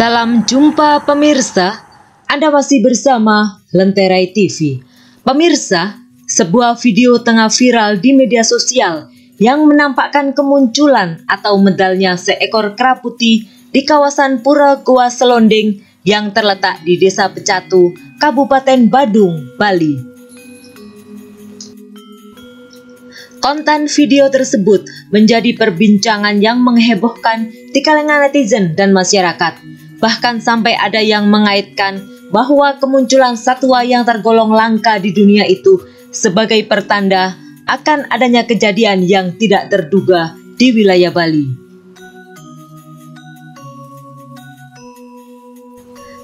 Salam jumpa pemirsa, Anda masih bersama Lenterai TV. Pemirsa, sebuah video tengah viral di media sosial yang menampakkan kemunculan atau medalnya seekor kera putih di kawasan Pura Goa Selonding yang terletak di Desa Pecatu, Kabupaten Badung, Bali. Konten video tersebut menjadi perbincangan yang menghebohkan di kalangan netizen dan masyarakat. Bahkan sampai ada yang mengaitkan bahwa kemunculan satwa yang tergolong langka di dunia itu sebagai pertanda akan adanya kejadian yang tidak terduga di wilayah Bali.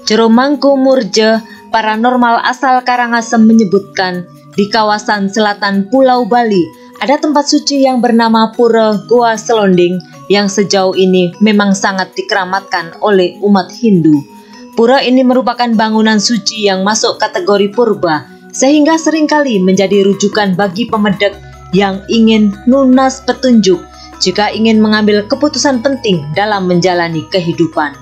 Jero Mangku Murje, paranormal asal Karangasem menyebutkan di kawasan selatan Pulau Bali ada tempat suci yang bernama Pura Goa Selonding yang sejauh ini memang sangat dikeramatkan oleh umat Hindu. Pura ini merupakan bangunan suci yang masuk kategori purba, sehingga seringkali menjadi rujukan bagi pemedek yang ingin lunas petunjuk jika ingin mengambil keputusan penting dalam menjalani kehidupan.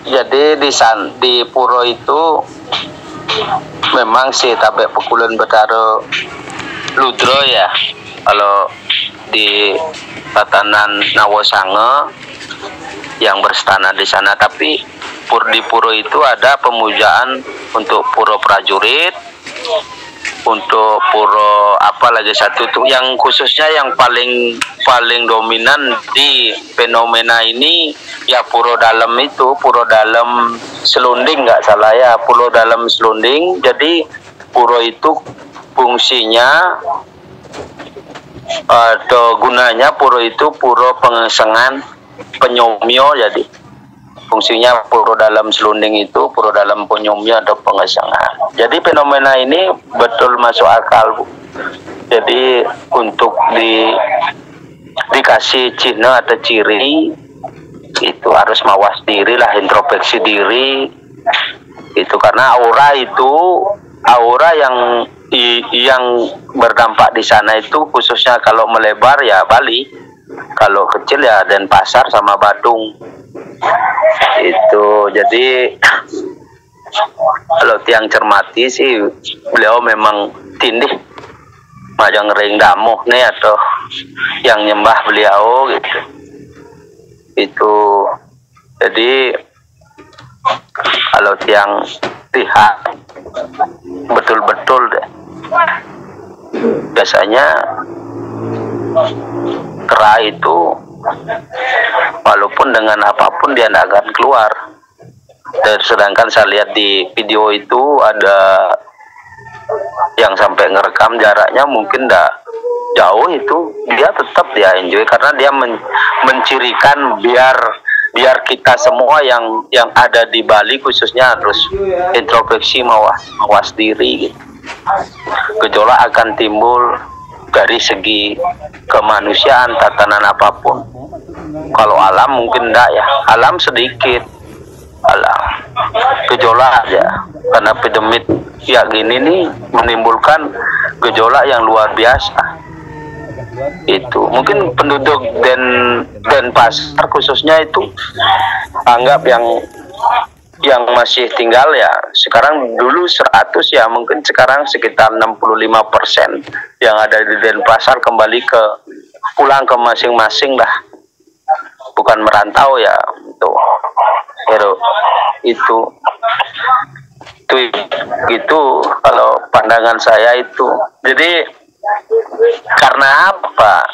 Jadi di Puro itu memang sih tabek pekulen betaro ludro ya. Kalau di tatanan Nawosange yang berstana di sana, tapi di Puro itu ada pemujaan untuk puro prajurit, untuk puro apa lagi satu tuh yang khususnya yang paling dominan di fenomena ini ya puro dalam itu, puro dalam Selonding nggak salah ya, puro dalam Selonding. Jadi puro itu fungsinya atau gunanya puro itu puro pengesengan penyomyo. Jadi fungsinya puro dalam Selonding itu puro dalam penyomyo atau pengesengan. Jadi fenomena ini betul masuk akal, Bu. Jadi untuk dikasih cina atau ciri itu harus mawas diri lah, introspeksi diri itu, karena aura yang berdampak di sana itu khususnya kalau melebar ya Bali, kalau kecil ya Denpasar sama Badung itu. Jadi kalau tiang cermati sih beliau memang tindih majang ring damuh nih atau yang nyembah beliau gitu. Itu jadi kalau tiang lihat betul-betul deh, biasanya kera itu walaupun dengan apapun dia tidak akan keluar. Dan sedangkan saya lihat di video itu ada yang sampai ngerekam jaraknya mungkin tidak jauh, itu dia tetap dia enjoy karena dia mencirikan biar kita semua yang ada di Bali khususnya harus introspeksi, mawas diri gitu. Gejolak akan timbul dari segi kemanusiaan, tatanan apapun. Kalau alam mungkin enggak ya, alam sedikit, alam gejolak aja karena epidemik ya gini nih menimbulkan gejolak yang luar biasa. Itu mungkin penduduk Denpasar khususnya itu anggap yang masih tinggal ya sekarang, dulu 100 ya mungkin sekarang sekitar 65% yang ada di Denpasar kembali pulang ke masing-masing lah, bukan merantau ya. Itu kalau pandangan saya itu. Jadi karena apa?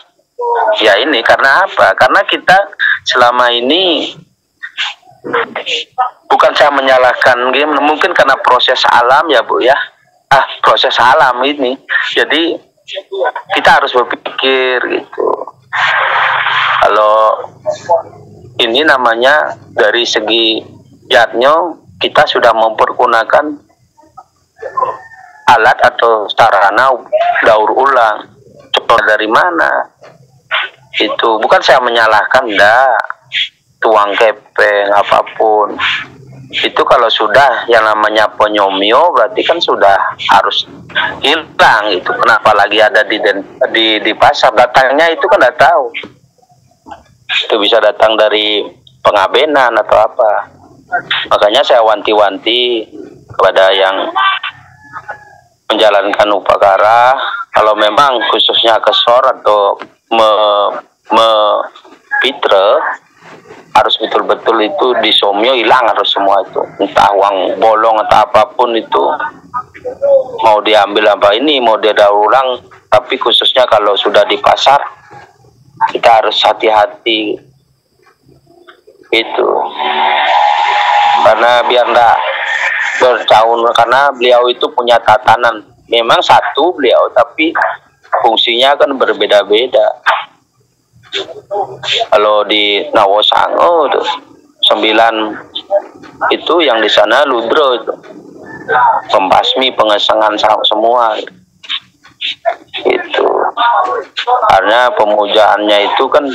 Ya ini karena apa? Karena kita selama ini, bukan saya menyalahkan, mungkin karena proses alam ya Bu ya. Proses alam ini. Jadi kita harus berpikir gitu. Kalau ini namanya dari segi yatnya kita sudah mempergunakan alat atau sarana daur ulang. Coba dari mana? Itu bukan saya menyalahkan, enggak. Tuang kepeng apapun. Itu kalau sudah yang namanya penyomyo berarti kan sudah harus hilang itu. Kenapa lagi ada di pasar? Datangnya itu kan nggak tahu. Itu bisa datang dari pengabenan atau apa. Makanya saya wanti-wanti kepada yang menjalankan upacara, kalau memang khususnya kesor atau pitre, harus betul-betul itu di somyo hilang harus semua itu. Entah uang bolong atau apapun itu, mau diambil apa ini, mau didaur ulang. Tapi khususnya kalau sudah di pasar, kita harus hati-hati itu, karena biar enggak bercaun, karena beliau itu punya tatanan. Memang satu beliau, tapi fungsinya kan berbeda-beda. Kalau di Nawosango tuh 9 itu yang di sana ludro itu pembasmi, pengesengan semua itu, karena pemujaannya itu kan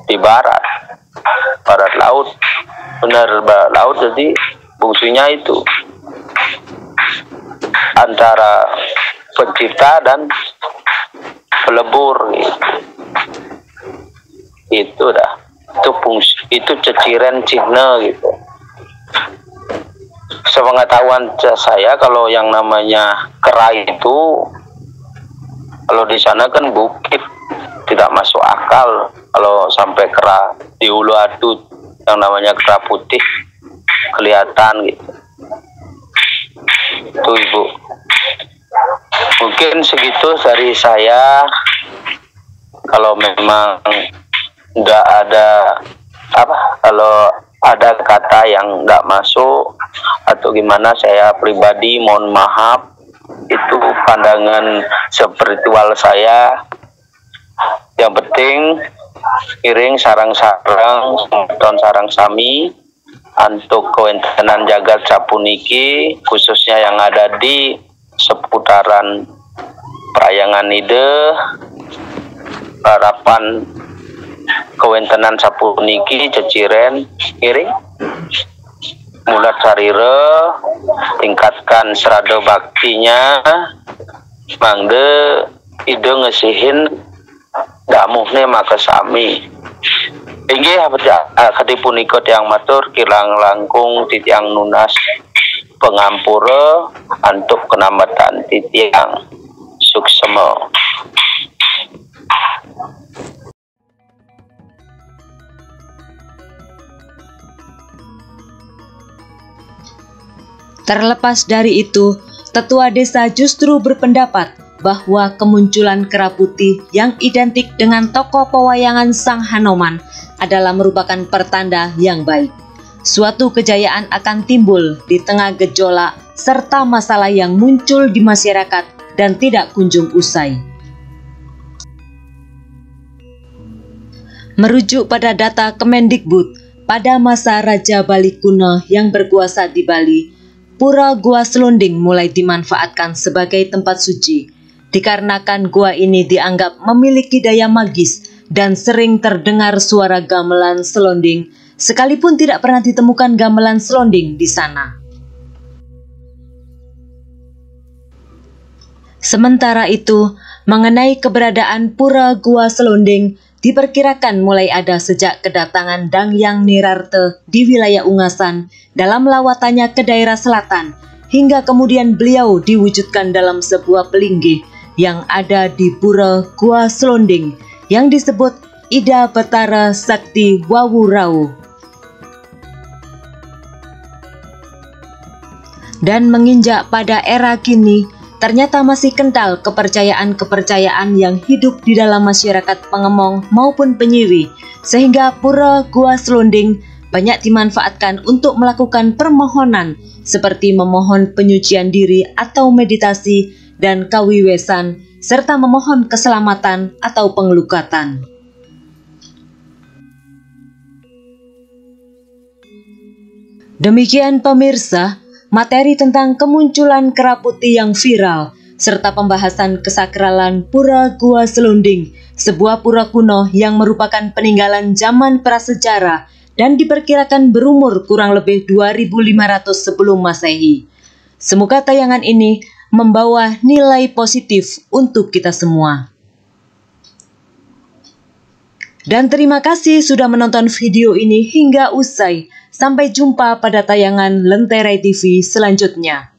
di barat laut, benar barat laut. Jadi fungsinya itu antara pencipta dan pelebur gitu. Itu dah, itu fungsi, itu ceciren Cina gitu. Sepengetahuan saya, kalau yang namanya kerai itu, kalau di sana kan bukit, tidak masuk akal kalau sampai kera di Ulu Adut yang namanya kera putih kelihatan gitu. Itu Ibu, mungkin segitu dari saya. Kalau memang nggak ada apa, kalau ada kata yang nggak masuk atau gimana, saya pribadi mohon maaf. Itu pandangan spiritual saya. Yang penting iring sarang-sarang ton sarang sami untuk kewentenan jagat sapuniki, khususnya yang ada di seputaran Parayangan Ide, harapan kewentenan sapuniki ceciren iring mulat sarire, tingkatkan serada baktinya, mangde ide ngesihin damuhne maka sami. Inggih hati punika tiang matur kilang langkung titiang nunas pengampura antuk kenambatan titiang suksema. Terlepas dari itu, tetua desa justru berpendapat bahwa kemunculan kera putih yang identik dengan tokoh pewayangan Sang Hanoman adalah merupakan pertanda yang baik. Suatu kejayaan akan timbul di tengah gejolak serta masalah yang muncul di masyarakat dan tidak kunjung usai. Merujuk pada data Kemendikbud, pada masa Raja Bali kuno yang berkuasa di Bali, Pura Gua Selonding mulai dimanfaatkan sebagai tempat suci, dikarenakan gua ini dianggap memiliki daya magis dan sering terdengar suara gamelan selonding, sekalipun tidak pernah ditemukan gamelan selonding di sana. Sementara itu, mengenai keberadaan Pura Gua Selonding, diperkirakan mulai ada sejak kedatangan Dangyang Nirarte di wilayah Ungasan dalam lawatannya ke daerah selatan, hingga kemudian beliau diwujudkan dalam sebuah pelinggih yang ada di Pura Gua Selonding yang disebut Ida Betara Sakti Wawurau. Dan menginjak pada era kini, ternyata masih kental kepercayaan-kepercayaan yang hidup di dalam masyarakat Pengemong maupun Penyiwi, sehingga Pura Gua Selonding banyak dimanfaatkan untuk melakukan permohonan seperti memohon penyucian diri atau meditasi dan kawiwesan, serta memohon keselamatan atau pengelukatan. Demikian pemirsa, materi tentang kemunculan kera putih yang viral, serta pembahasan kesakralan Pura Gua Selonding, sebuah pura kuno yang merupakan peninggalan zaman prasejarah dan diperkirakan berumur kurang lebih 2500 sebelum Masehi. Semoga tayangan ini membawa nilai positif untuk kita semua. Dan terima kasih sudah menonton video ini hingga usai. Sampai jumpa pada tayangan Lentera TV selanjutnya.